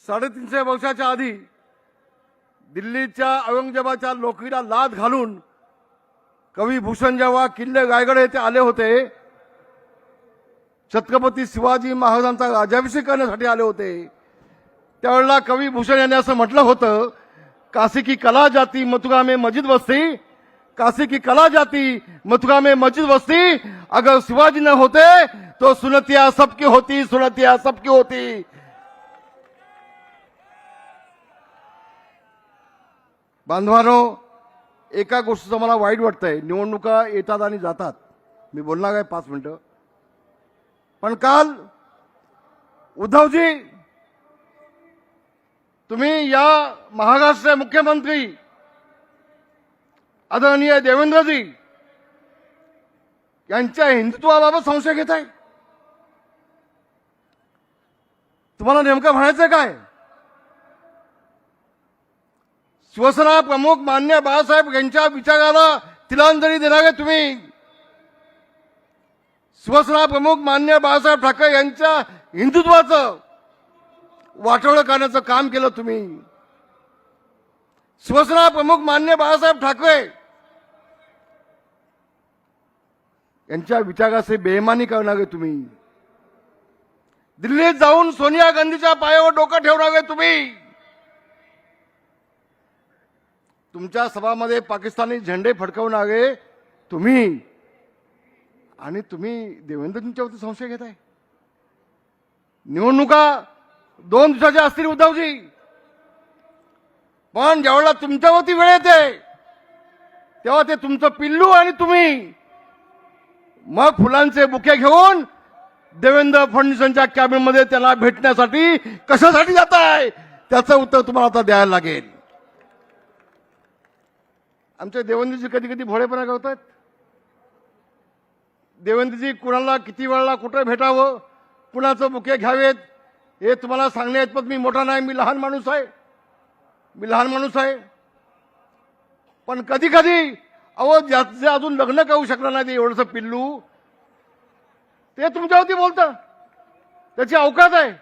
350 वर्षाच्या आधी दिल्लीच्या औरंगजेबाच्या लोकरीला लाद घालून कवी भूषण जेव्हा किल्ले रायगड येथे आले होते, छत्रपती शिवाजी महाराजांचा राज्याभिषेक करण्यासाठी आले होते, त्यावेळेला कवी भूषण यांनी असं म्हटलं होतं, काशी की कला जाती मथुरा में मस्जिद बसती, काशी की कला जाती मथुरा में मस्जिद बसती, अगर शिवाजी न होते तो सुनतिया सबकी होती, सुनतिया सबकी होती। बांधवांनो, एका गोष्टीचं मला वाईट वाटतंय, निवडणुका येतात आणि जातात, मी बोलणार आहे 5 मिनिटं, पण काल उद्धवजी तुम्ही या महाराष्ट्र मुख्यमंत्री आदरणीय देवेंद्रजी यांच्या हिंदुत्वाबाबत संशय घेताय। तुम्हाला नेमकं म्हणायचं काय? शिवसेना प्रमुख मान्य बाळासाहेब यांच्या विचाराला तिलांजली देणारे तुम्ही, शिवसेना प्रमुख मान्य बाळासाहेब ठाकरे यांच्या हिंदुत्वाचं वाटोळं करण्याचं काम केलं तुम्ही। शिवसेना प्रमुख मान्य बाळासाहेब ठाकरे यांच्या विचाराचे बेईमानी करणारे तुम्ही, दिल्लीत जाऊन सोनिया गांधीच्या पायावर डोकं ठेवणारे तुम्ही, तुमच्या सभामध्ये पाकिस्तानी झेंडे फडकवणारे तुम्ही, आणि तुम्ही देवेंद्रजींच्यावरती संशय घेताय। निवडणुका 2 दिवसाच्या असतील उद्धवजी, पण ज्यावेळेला तुमच्यावरती वेळ येते तेव्हा ते तुमचं पिल्लू आणि तुम्ही मग फुलांचे बुके घेऊन देवेंद्र फडणवीसांच्या कॅबिनेटमध्ये त्यांना भेटण्यासाठी कशासाठी जाताय, त्याचं उत्तर तुम्हाला आता द्यायला लागेल। आमचे देवेंद्रजी कधी कधी भोळेपणा करतात। देवेंद्रजी कुणाला किती वेळेला कुठे भेटावं, कुणाचं बुके घ्यावेत हे तुम्हाला सांगण्यात पण मी मोठा नाही, मी लहान माणूस आहे, पण कधी कधी ज्याचे अजून लग्न करू शकलं नाही ते एवढंसं पिल्लू, ते तुमच्यावरती बोलतं, त्याची अवकाश आहे।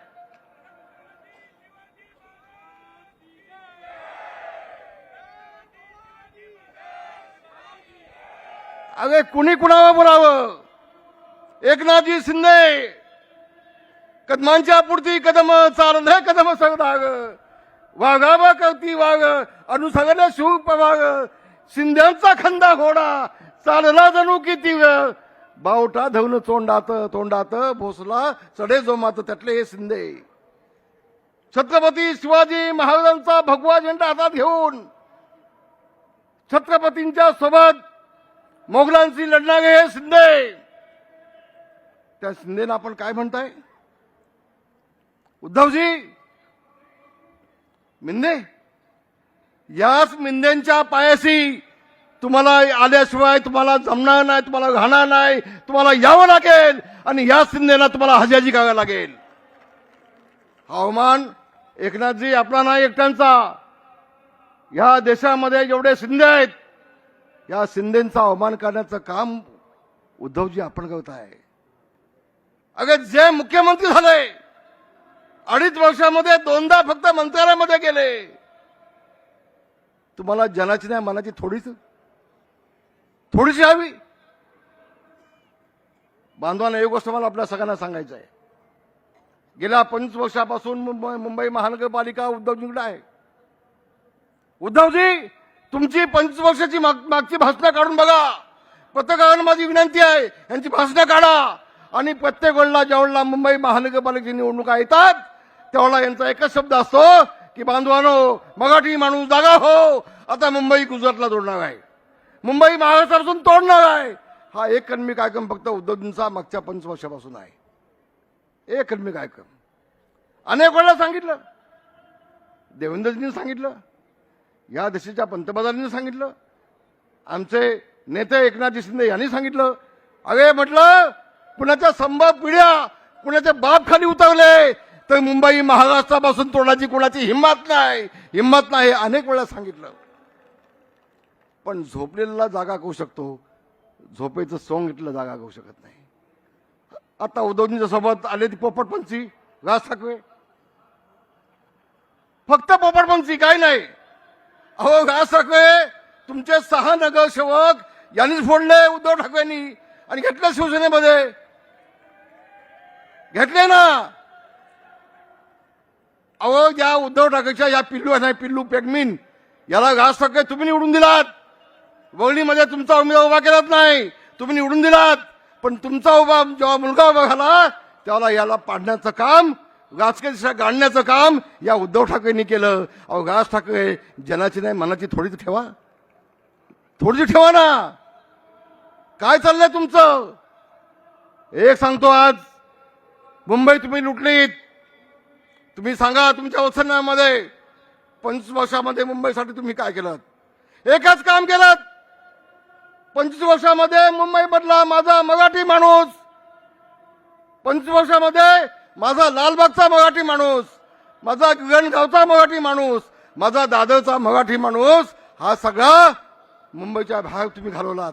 अरे कुणी कुणावर बोलावं? एकनाथजी शिंदे कदमांच्या पुढती कदम चालले कदम सरदाग, वाघावा करती वाघ अनुसरले शिव पवाग, शिंद्यांचा खंदा घोडा चालला जणू किती वेळ, बावटा धवून तोंडात भोसला चढे जोमात, त्यातले हे शिंदे। छत्रपती शिवाजी महाराजांचा भगवा झेंडा हातात घेऊन छत्रपतींच्या सोबत मोगलांशी लढणारे हे शिंदे, त्या शिंदेना आपण काय म्हणताय? उद्धवजी मिंदे, याच मिंदेंच्या पायाशी तुम्हाला आल्याशिवाय तुम्हाला जमणार नाही, तुम्हाला राहणार नाही, तुम्हाला यावं लागेल आणि या शिंदेना तुम्हाला हजाजी करावं लागेल। अवमान एकनाथजी आपला नाही एकट्यांचा, या देशामध्ये जेवढे शिंदे आहेत या शिंदेंचा अवमान करण्याचं काम उद्धवजी आपण करताय। अगं जे मुख्यमंत्री झाले 2.5 वर्षामध्ये 2दा फक्त मंत्रालयामध्ये गेले, तुम्हाला जनाची नाही मनाची थोडीशी हवी। बांधवांना एक गोष्ट मला आपल्या सगळ्यांना सांगायचं आहे, गेल्या 25 वर्षापासून मुंबई महानगरपालिका उद्धवजींकडे आहे। उद्धवजी तुमची 25 वर्षाची मागची भाषणं काढून बघा, पत्रकारांना माझी विनंती आहे यांची भाषणं काढा, आणि प्रत्येक वेळेला ज्यावेळेला मुंबई महानगरपालिकेची निवडणुका येतात त्यावेळेला यांचा एकच शब्द असतो की बांधवांनो मराठी माणूस जागा हो, आता मुंबई गुजरातला जोडणार आहे, मुंबई महाराष्ट्रापासून तोडणार आहे। हा एककर्मी कार्यक्रम फक्त उद्धवजींचा मागच्या 25 वर्षापासून आहे, एककर्मी कार्यक्रम। अनेक वेळेला सांगितलं, देवेंद्रजींनी सांगितलं, या देशाच्या पंतप्रधानांनी सांगितलं, आमचे नेते एकनाथजी शिंदे यांनी सांगितलं। अरे म्हटलं कुणाच्या संभाव्य पिढ्या कुणाचे बाप खाली उतरले तर मुंबई महाराष्ट्रापासून तोडायची कुणाची हिम्मत नाही, अनेक वेळा सांगितलं। पण झोपलेला जागा करू शकतो, झोपेचं सोंग घेतलं जागा करू शकत नाही। आता उद्धवजींच्या सोबत आले ती पोपटपंची राज ठाकरे, फक्त पोपटपंची काय नाही. अहो घास ठाकरे तुमचे 6 नगरसेवक यांनीच फोडले उद्धव ठाकरेंनी आणि घेतले शिवसेनेमध्ये घेतले ना. अहो ज्या उद्धव ठाकरेच्या या पिल्लू आहे पिल्लू पेगमीन याला घास ठाकरे तुम्ही निवडून दिलात. वळणीमध्ये तुमचा उमेदवार उभा केलाच नाही, तुम्ही निवडून दिलात. पण तुमचा जेव्हा मुलगा उभा झाला त्याला याला पाडण्याचं काम राजकीय दिशा गाडण्याचं काम या उद्धव ठाकरेंनी केलं. अहो घास ठाकरे जनाची नाही मनाची थोडीच ठेवा, थोडीशी ठेवा ना. काय चाललंय तुमचं. एक सांगतो आज मुंबई तुम्ही लुटलीत. तुम्ही सांगा तुमच्या वचनामध्ये 25 वर्षामध्ये मुंबईसाठी तुम्ही काय केलं. एकच काम केलं. 25 वर्षामध्ये मुंबई मधला माझा मराठी माणूस, 25 वर्षामध्ये माझा लालबागचा मराठी माणूस, माझा गिरणगावचा मराठी माणूस, माझा दादरचा मराठी माणूस हा सगळा मुंबईच्या बाहेर तुम्ही घालवलात.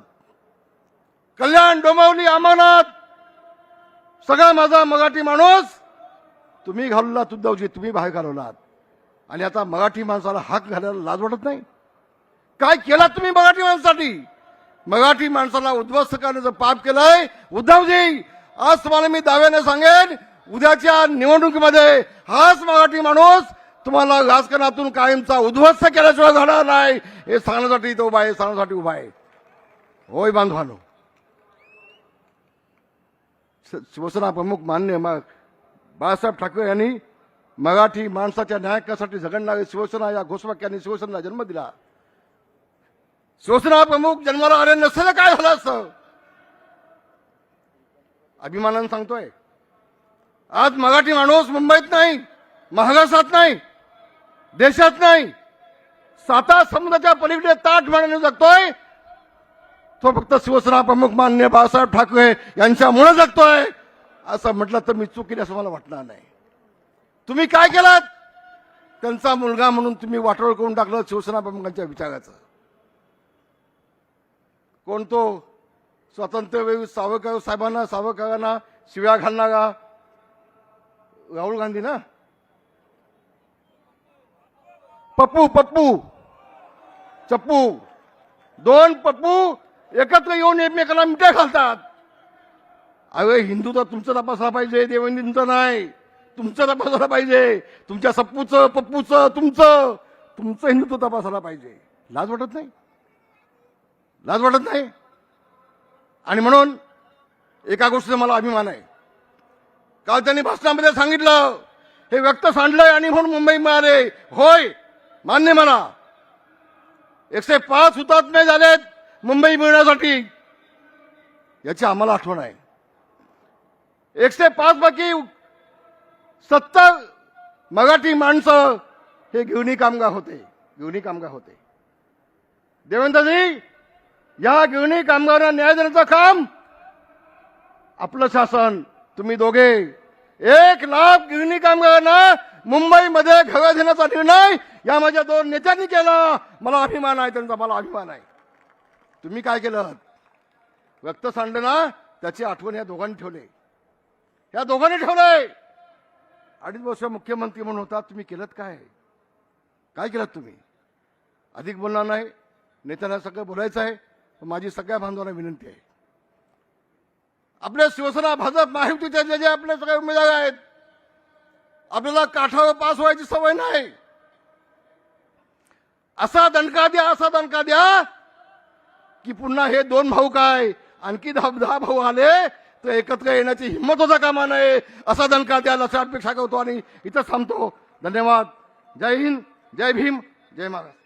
कल्याण डोंबिवली अमरनाथ सगळा माझा मराठी माणूस तुम्ही घालवलात. उद्धवजी तुम्ही बाहेर घालवलात. आणि आता मराठी माणसाला हाक घालायला लाज वाटत नाही. काय केलं तुम्ही मराठी माणसासाठी. मराठी माणसाला उद्ध्वस्त करण्याचं पाप केलंय उद्धवजी. आज तुम्हाला मी दाव्याने सांगेन उद्याच्या निवडणुकीमध्ये हाच मराठी माणूस तुम्हाला राजकारणातून कायमचा उद्ध्वस्त केल्याशिवाय घडणार नाही हे सांगण्यासाठी तो उभा आहे, सांगण्यासाठी उभा आहे. होय बांधवानो. शिवसेना प्रमुख मान्य बाळासाहेब ठाकरे यांनी मराठी माणसाच्या न्यायासाठी झगडणारी शिवसेना या घोषवाक्याने शिवसेनेला जन्म दिला. शिवसेना प्रमुख जन्माला आले नसलं काय झालं असतं. अभिमानानं सांगतोय आज मराठी माणूस मुंबईत नाही, महाराष्ट्रात नाही, देशात नाही, 7 समुद्राच्या पलीकडे ताठ मांडून जगतोय. तो फक्त शिवसेना प्रमुख मान्य बाळासाहेब ठाकरे यांच्यामुळे जगतोय. असं म्हटलं तर मी चुकीने असं मला वाटणार नाही. तुम्ही काय केलात. त्यांचा मुलगा म्हणून तुम्ही वाटोळ करून टाकलं शिवसेना प्रमुखांच्या विचाराचं. कोण तो स्वातंत्र्यवीर सावरकरांना शिव्या घालणारा राहुल गांधी ना. पप्पू चप्पू 2 पप्पू एकत्र येऊन एकमेकाला मिठ्या घालतात. अरे हिंदू तर तुमचं तपासला पाहिजे, देवेंद्रचं नाही. तुमचं तपासायला पाहिजे. तुमच्या सप्पूचं पप्पूचं तुमचं हिंदुत्व तपासायला पाहिजे. लाज वाटत नाही. लाज वाटत नाही. आणि म्हणून एका गोष्टीचा मला अभिमान आहे. काल त्यांनी भाषणामध्ये सांगितलं हे व्यक्त सांडलंय आणि म्हणून मुंबई मिळाले. होय मान्य मला. 105 हुतात्मे झालेत मुंबई मिळण्यासाठी. याची आम्हाला आठवण आहे. 105 पैकी 70 मराठी माणसं हे गिरणी कामगार होते. देवेंद्रजी या गिरणी कामगारांना न्याय देण्याचं काम आपलं शासन तुम्ही दोघे 1 लाख गिरणी कामगारांना मुंबईमध्ये घर देण्याचा निर्णय या माझ्या 2 नेत्यांनी केला. मला अभिमान आहे त्यांचा. मला अभिमान आहे. तुम्ही काय केलं. व्यक्त सांडलं ना त्याची आठवण या दोघांनी ठेवले. या दोघांनी ठेवलंय. 2.5 वर्ष मुख्यमंत्री म्हणून होता. तुम्ही केलं काय केलं तुम्ही. अधिक बोलणार नाही. नेत्यांना सगळं बोलायचं आहे. माझी सगळ्या बांधवांना विनंती आहे. आपल्या शिवसेना भाजप महायुतीचे जे आपले सगळे उमेदवार आहेत आपल्याला काठावर पास व्हायची सवय नाही. असा दणका द्या की पुन्हा हे 2 भाऊ काय आणखी 10 भाऊ आले तर एकत्र येण्याची हिंमत होता कामा नये. असा दणका द्यायला अशी अपेक्षा करतो आणि इथं थांबतो. धन्यवाद. जय हिंद, जय भीम, जय महाराष्ट्र.